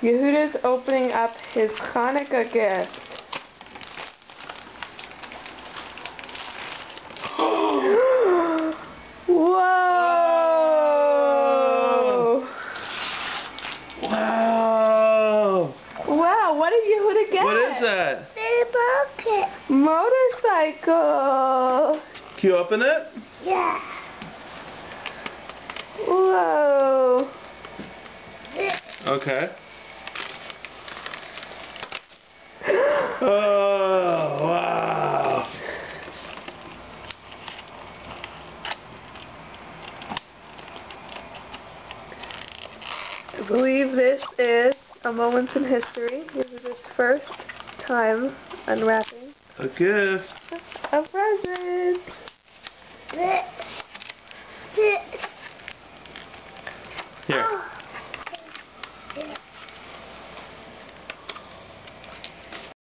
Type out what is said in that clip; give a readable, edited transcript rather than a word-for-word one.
Yehuda's opening up his Hanukkah gift. Whoa! Wow! Wow, what did Yehuda get? What is that? Motorcycle! Can you open it? Yeah. Whoa! Okay. Oh, wow. I believe this is a moment in history. Yehuda's first time unwrapping A gift. a present. This. Here. Oh. Yeah.